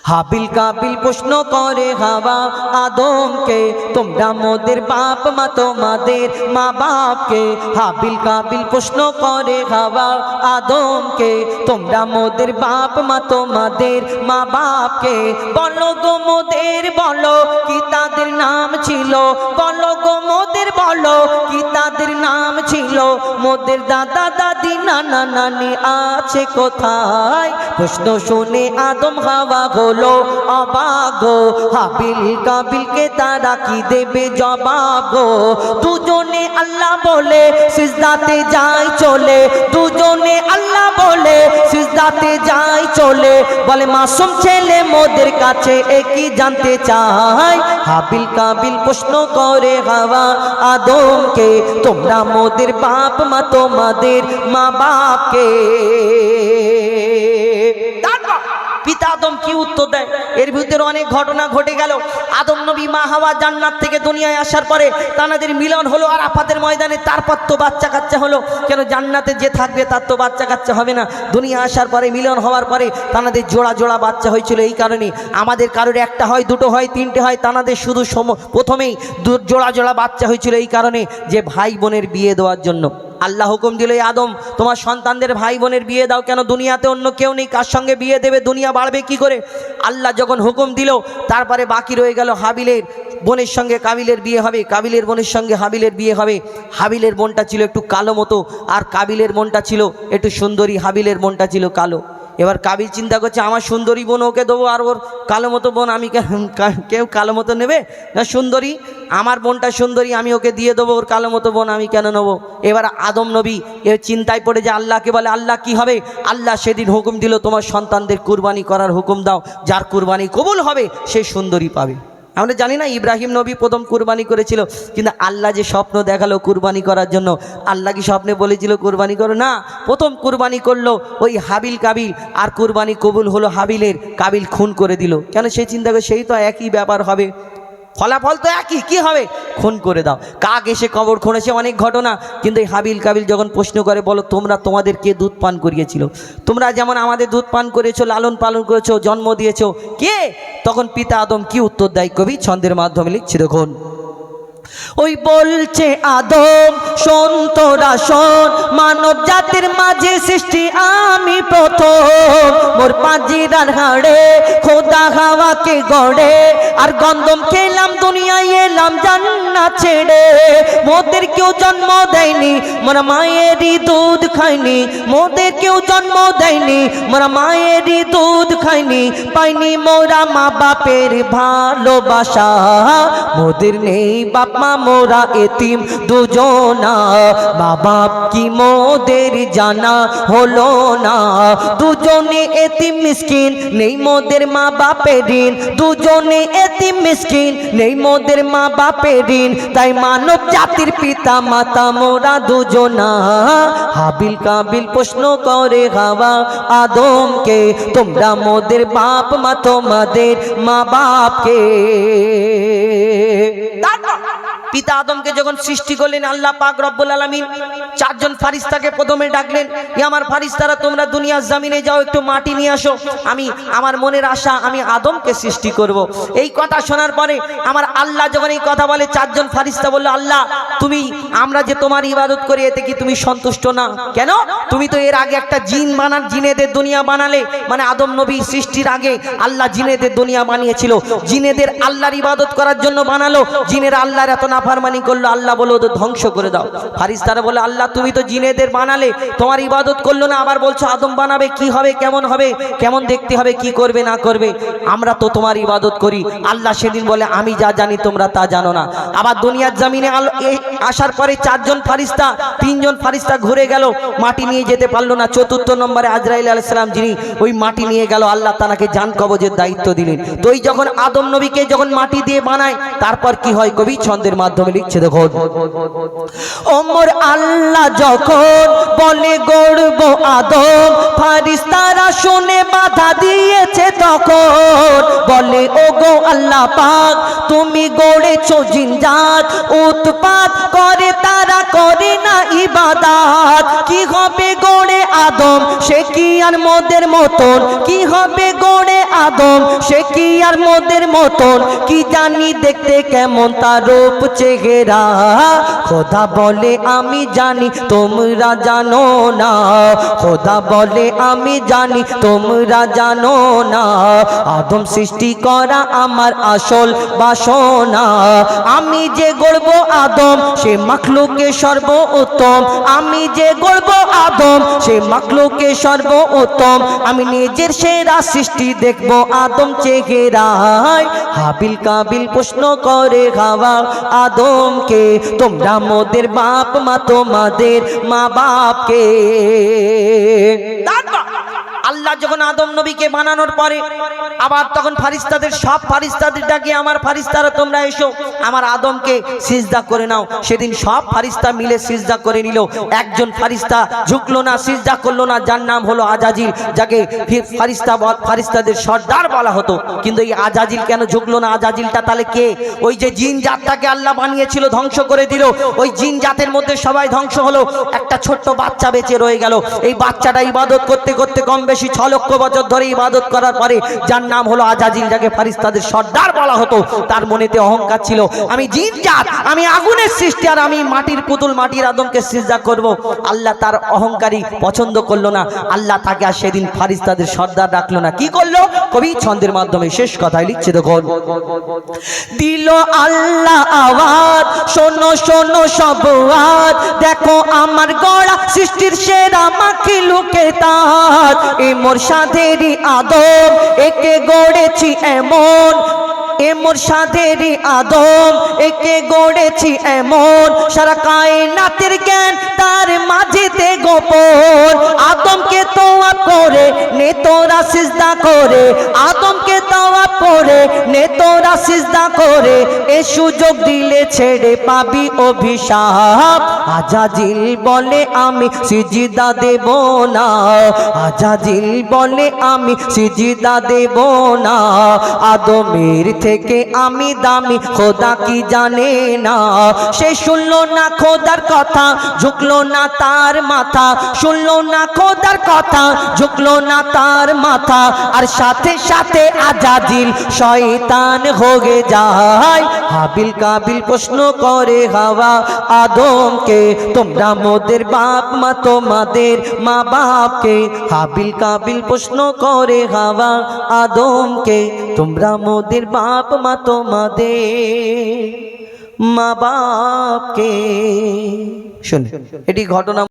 হাবিল কাবিল প্রশ্ন করে হাওয়া আদমকে, তোমরা মোদের বাপ মা তোমাদের মা বাপকে। হাবিল কাবিল প্রশ্ন করে হাওয়া আদমকে, তোমরা মোদের বাপ মা তোমাদের মা বাপকে। বলো গো মোদের, বলো কি তাদের নাম ছিল, বলো গো মোদের, বলো কি তাদের নাম ছিল। মোদের দাদা দাদি নানা নানি আছে কোথায়? প্রশ্ন শুনে আদম হাওয়া হলো অবাক গো। হাবিল কাবিলকে তারা কি দেবে জবাব গো। দুজনে আল্লাহ বলে সিজদাতে যায় চলে, দুজনে আল্লাহ বলে সিজদাতে যায় চলে। বলে মাসুম ছেলে মোদের কাছে একই জানতে চায়। হাবিল কাবিল প্রশ্ন করে হাওয়া আদমকে, তোমরা মোদের বাপ মা তোমাদের মা বাপকে। পিতা আদম কি উত্তর দেয়? এর ভিতরে অনেক ঘটনা ঘটে গেল। আদম নবী মা হাওয়া জান্নাত থেকে দুনিয়ায় আসার পরে তানাদের মিলন হলো আরাফাতের ময়দানে। তারপর তো বাচ্চা কাচ্চা হলো। কেন জান্নাতে যে থাকবে তার তো বাচ্চা কাচ্চা হবে না? দুনিয়া আসার পরে মিলন হওয়ার পরে তানাদের জোড়া জোড়া বাচ্চা হয়েছিল। এই কারণে আমাদের কারোর একটা হয়, দুটো হয়, তিনটে হয়, তানাদের শুধু প্রথমেই জোড়া জোড়া বাচ্চা হয়েছিল। এই কারণে যে ভাই বোনের বিয়ে দেওয়ার জন্য আল্লাহ হুকুম দিল, আদম তোমার সন্তানদের ভাই বোনের বিয়ে দাও। কেন দুনিয়াতে অন্য কেউ নেই, কার সঙ্গে বিয়ে দেবে? দুনিয়া বাড়বে কি করে? আল্লাহ যখন হুকুম দিল, তারপরে বাকি রয়ে গেল হাবিলের বোনের সঙ্গে কাবিলের বিয়ে হবে, কাবিলের বোনের সঙ্গে হাবিলের বিয়ে হবে। হাবিলের বোনটা ছিল একটু কালো মতো, আর কাবিলের বোনটা ছিল একটু সুন্দরী। হাবিলের বোনটা ছিল কালো। এবার কাবিল চিন্তা করছে আমার সুন্দরী বোন ওকে দেবো, আর ওর কালো মতো বোন আমি কেউ কালো মতো নেবে না? সুন্দরী আমার বোনটা সুন্দরী, আমি ওকে দিয়ে দেবো, ওর কালো মতো বোন আমি কেন নেবো? এবার আদম নবী এর চিন্তায় পড়ে যে আল্লাহকে বলে, আল্লাহ কি হবে? আল্লাহ সেদিন হুকুম দিল, তোমার সন্তানদের কুরবানি করার হুকুম দাও, যার কুরবানি কবুল হবে সে সুন্দরী পাবে। আমরা জানি না ইব্রাহিম নবী প্রথম কুরবানি করেছিল, কিন্তু আল্লাহ যে স্বপ্ন দেখালো কুরবানি করার জন্য, আল্লাহ কি স্বপ্নে বলেছিল কুরবানি করো? না, প্রথম কুরবানি করলো ওই হাবিল কাবিল, আর কুরবানি কবুল হলো হাবিলের। কাবিল খুন করে দিল। কেন? সেই চিন্তা করে সেই তো একই ব্যাপার হবে, ফলাফল তো একই, কি হবে? খুন করে দাও। কাক এসে কবর খুঁড়েছে, অনেক ঘটনা। কিন্তু এই হাবিল কাবিল যখন প্রশ্ন করে, বলো তোমরা তোমাদের কে দুধ পান করিয়েছিল? তোমরা যেমন আমাদের দুধ পান করেছো, লালন পালন করেছো, জন্ম দিয়েছো, কে? তখন পিতা আদম কি উত্তর দেয় কবি ছন্দের মাধ্যমে লিখছে, দেখুন। ওই বলছে আদম শোন তোরা শোন, মানব জাতির মাঝে সৃষ্টি আমি প্রথম। মোর পাজিরার হাড়ে খোদা হাওয়াকে গড়ে, আর গন্ধম খেলাম দুনিয়ায় এলাম জান্নাত ছেড়ে। মোদের কেউ জন্ম দেয়নি, মোরা মায়েরই দুধ খাইনি। মোদের কেউ জন্ম দেয়নি, মোরা মায়েরই দুধ খাইনি। পাইনি মোরা মা বাপের ভালোবাসা, মোদের নেই বাপ মা মোরা এতিম দুজনা। মা বাপ কি মোদের জানা হলো না, দুজনে এতিম মিসকিন নেই মোদের মা বাপের ঋণ। দুজনে এতিম মিসকিন নেই মোদের মা বাপের ঋণ। তাই মানব জাতির পিতা মাতা মোরা দুজনা। হাবিল কাবিল প্রশ্ন করে হাওয়া আদমকে, তোমরা মোদের বাপ মা তোমাদের মা বাপকে। পিতা আদমকে যখন সৃষ্টি করলেন আল্লাহ পাক রব্বুল আলামিন, চারজন ফারিস্তাকে প্রথমে ডাকলেন, আমার ফারিস্তারা তোমরা দুনিয়ার জমিনে যাও, একটু মাটি নিয়ে আসো, আমি আমার মনের আশা আমি আদমকে সৃষ্টি করব। এই কথা শোনার পরে আমার আল্লাহ যখন এই কথা বলে, চারজন ফারিস্তা বলল, আল্লাহ তুমি, আমরা যে তোমার ইবাদত করি এতে কি তুমি সন্তুষ্ট না? কেন? তুমি তো এর আগে একটা জিন বানান, জিনেদের দুনিয়া বানালে। মানে আদম নবী সৃষ্টির আগে আল্লাহ জিনেদের দুনিয়া বানিয়েছিল, জিনেদের আল্লাহর ইবাদত করার জন্য বানালো। জিনেরা আল্লাহর এত নাফরমানি করলো, আল্লাহ বলে ওদের ধ্বংস করে দাও। ফারিস্তারা বলে, আল্লাহ তুমি তো জিনেদের বানালে, তোমার ইবাদত করলো না, আবার বলছো আদম বানাবে, কি হবে, কেমন হবে, কেমন দেখতে হবে, কি করবে না করবে, আমরা তো তোমার ইবাদত করি। আল্লাহ সেদিন বলে, আমি যা জানি তোমরা তা জানো না। আবার দুনিয়ার জমিনে আসার পরে চারজন ফারিস্তা, তিনজন ফারিস্তা ঘুরে গেল, মাটি নিয়ে যেতে পারলো না। চতুর্থ নম্বরে আজরাইল আলাইহিস সালাম, যিনি ওই মাটি নিয়ে গেল, আল্লাহ তাকে জান কবজের দায়িত্ব দিলেন। তো এই যখন আদম নবীকে যখন মাটি দিয়ে বানায়, তারপর কি হয় কবি ছন্দের মাধ্যমে লিখছে, দেখুন। ওমর আল্লাহ যখন বলে গড়ব আদম, ফারিস্তারা শুনে বাধা দিয়েছে তখন। বলে ওগো আল্লাহ পাক তুমি গড়েছো জিনজাত, উৎপাত করে তারা করে না ইবাদত। কি হবে গড়ে আদম সে কি আর মোদের মতন, কি হবে গড়ে আদম সে কি আর মোদের মতন, কি জানি দেখতে কেমন তার রূপ চেহারা। খোদা বলে আমি জানি তোমরা জানো না, খোদা বলে আমি জানি তোমরা জানো না। আদম সৃষ্টি করা আমার আসল বাসনা, আমি যে গড়ব আদম সে মাখলুকে সর্বোত্তম, আমি যে গড়ব আদম সে মাখলুকে সর্বোত্তম। আমি নিজের সেরা সৃষ্টি দেখব আদম চেহারায়। হাবিল কাবিল প্রশ্ন করে হাওয়া আদমকে, তোমরা মোদের বাপ মা তোমাদের মা বাপকে। আল্লাহ যখন আদম নবীকে বানানোর পরে আবার তখন ফারিস্তাদের সব ফারিস্তাদের ডাকে, আমার ফারিস্তারা তোমরা এসো আমার আদমকে সিজদা করে নাও। সেদিন সব ফারিস্তা মিলে সিজদা করে নিল। একজন ফারিস্তা ঝুঁকলো না, সিজদা করলো না, যার নাম হলো আজাজিল, যাকে ফারিস্তাদের সর্দার বলা হতো। কিন্তু এই আজাজিল কেন ঝুঁকলো না? আজাজিলটা তাহলে কে? ওই যে জিন জাতটাকে আল্লাহ বানিয়েছিল ধ্বংস করে দিল, ওই জিন জাতের মধ্যে সবাই ধ্বংস হলো, একটা ছোট্ট বাচ্চা বেঁচে রয়ে গেল। এই বাচ্চাটা ইবাদত করতে করতে কম বেশি 6 লক্ষ বছর ধরে ইবাদত করার পরে যার নাম হলো আজাজিল, যাকে ফারিস্তাদের সর্দার বলা হতো, তার মনেতে অহংকার ছিল, আমি জিন জাত, আমি আগুনের সৃষ্টি, আর আমি মাটির পুতুল, মাটির আদমকে সিজদা করব। আল্লাহ তার অহংকারী পছন্দ করলো না, আল্লাহ তাকে আর সেদিন ফারিস্তাদের সর্দার রাখলো না। কি করলো? কবি ছন্দের মাধ্যমে শেষ কথায় লিখছে, দেখুন, দিল আল্লাহ আওয়াজ, শোনো শোনো সব আওয়াজ, দেখো আমার গড়া সৃষ্টির সেরা মাখলুকে তাজ, এ মোর সাধেরই আদম একে গড়েছি এমন, এ মোর সাধেরই আদম একে গড়েছি এমন, সারা কায়নাতের জ্ঞান তার মাঝেতে গোপন। আদমকে তোয়া করে নে তোরা সিজদা করে, আদমকে তোয়া করে নে তোরা সিজদা করে, এ সুযোগ দিলে ছেড়ে পাবি অভিশাপ। আজাজিল বলে আমি সিজদা দেব না, আজাজিল বলে আমি সিজদা দেব না, আদমের থেকে আমি দামি খোদা কি জানে না। সে শুনলো না খোদার কথা, ঝুঁকলো না তার মাথা, শুনলো না খোদার কথা, ঝুঁকলো না তার মাথা, আর সাথে সাথে আজাজিল শয়তান হয়ে যায়। হাবিল কাবিল প্রশ্ন করে হাওয়া আদমকে, তোমরা মোদের বাপ মা তোমাদের মা বাপকে। হাবিল কাবিল প্রশ্ন করে হাওয়া আদমকে, তোমরা মোদের বাপ মা তোমাদের মা বাপকে। শুন, এটি ঘটনা।